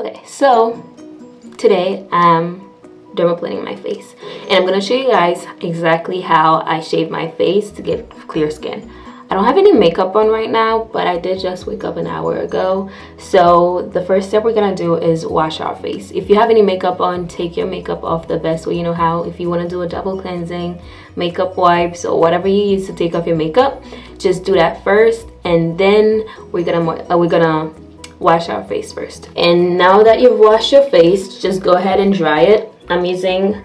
Okay, so today I'm dermaplaning my face, and I'm gonna show you guys exactly how I shave my face to get clear skin. I don't have any makeup on right now, but I did just wake up an hour ago. So the first step we're gonna do is wash our face. If you have any makeup on, take your makeup off the best way you know how. If you want to do a double cleansing, makeup wipes, or whatever you use to take off your makeup, just do that first, and then we're gonna wash our face first. And now that you've washed your face, just go ahead and dry it. I'm using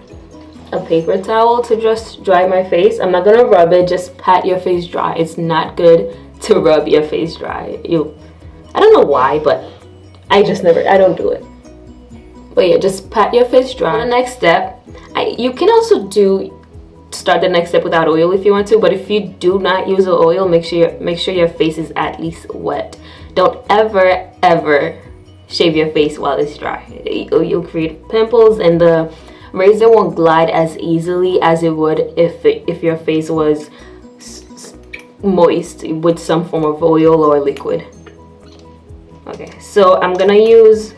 a paper towel to just dry my face. I'm not gonna rub it, just pat your face dry. It's not good to rub your face dry. I don't know why, but I don't do it. But yeah, just pat your face dry. The next step, you can also start the next step without oil if you want to, but if you do not use the oil, make sure your face is at least wet. Don't ever shave your face while it's dry. You'll create pimples, and the razor won't glide as easily as it would if your face was moist with some form of oil or liquid. Okay, so I'm gonna use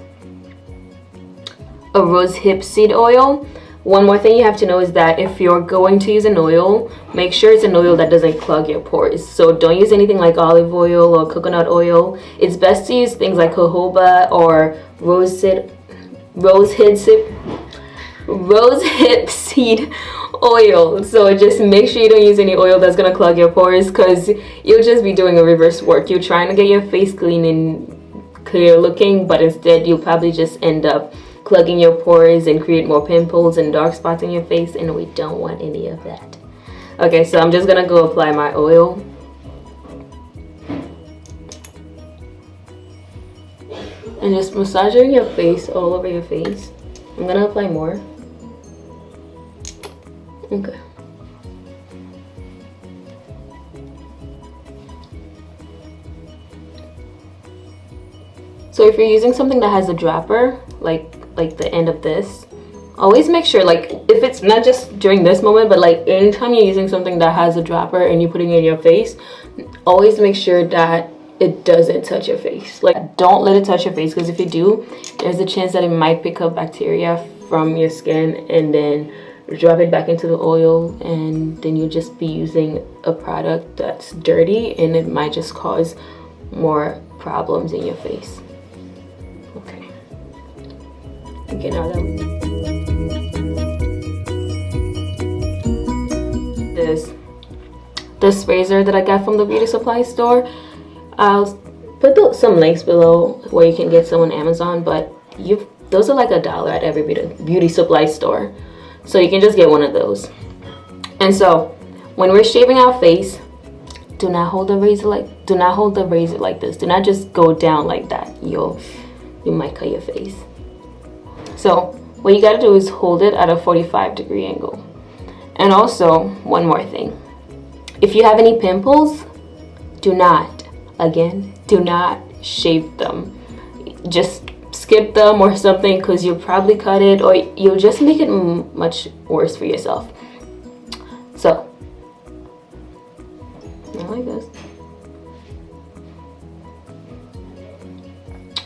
a rose hip seed oil. One more thing you have to know is that if you're going to use an oil, make sure it's an oil that doesn't clog your pores. So don't use anything like olive oil or coconut oil. It's best to use things like jojoba or rose hip seed oil. So just make sure you don't use any oil that's gonna clog your pores, because you'll just be doing a reverse work. You're trying to get your face clean and clear looking, but instead you'll probably just end up plugging your pores and create more pimples and dark spots in your face, and we don't want any of that. Okay, so I'm just gonna go apply my oil. And just massaging your face, all over your face. I'm gonna apply more. Okay. So if you're using something that has a dropper, like the end of this, always make sure, like, if it's not just during this moment, but like anytime you're using something that has a dropper and you're putting it in your face, always make sure that it doesn't touch your face. Like, don't let it touch your face, because if you do, there's a chance that it might pick up bacteria from your skin and then drop it back into the oil, and then you'll just be using a product that's dirty, and it might just cause more problems in your face. Okay. Okay, now that this razor that I got from the beauty supply store, I'll put some links below where you can get some on Amazon, but those are like $1 at every beauty supply store, so you can just get one of those. And so when we're shaving our face, do not hold the razor like this. Do not just go down like that. You might cut your face. So what you got to do is hold it at a 45-degree angle. And also, one more thing, if you have any pimples, do not shave them. Just skip them or something, because you'll probably cut it, or you'll just make it much worse for yourself. So, like this.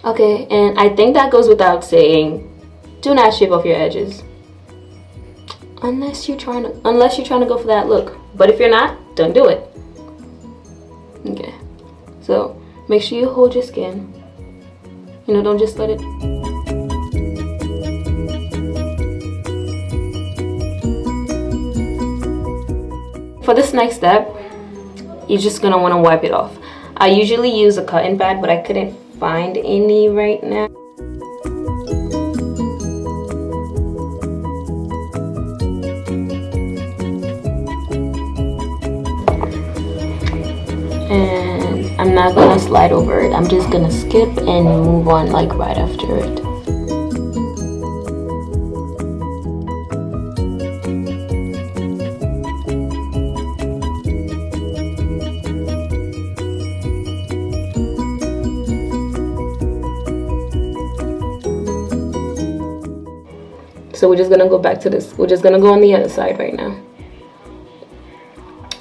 Okay, and I think that goes without saying, do not shave off your edges unless you're trying to go for that look. But if you're not, don't do it. Okay, so make sure you hold your skin. Don't just let it. For this next step, you're just gonna want to wipe it off. I usually use a cotton pad, but I couldn't find any right now. And I'm not gonna slide over it. I'm just gonna skip and move on like right after it. So we're just gonna go back to this. We're just gonna go on the other side right now.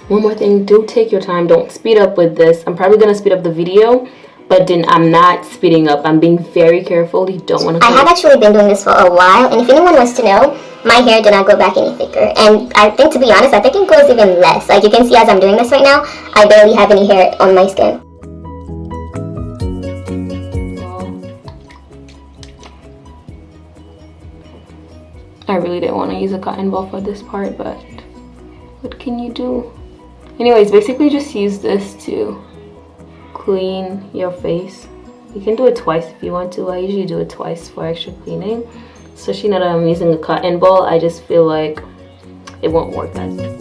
One more thing, do take your time. Don't speed up with this. I'm probably gonna speed up the video, but then I'm not speeding up. I'm being very careful. You don't want to. I have actually been doing this for a while, and if anyone wants to know, my hair did not go back any thicker. And I think, to be honest, I think it goes even less. Like you can see as I'm doing this right now, I barely have any hair on my skin. I really didn't want to use a cotton ball for this part, but what can you do? Anyways, basically just use this to clean your face. You can do it twice if you want to. I usually do it twice for extra cleaning. Especially now that I'm using a cotton ball, I just feel like it won't work as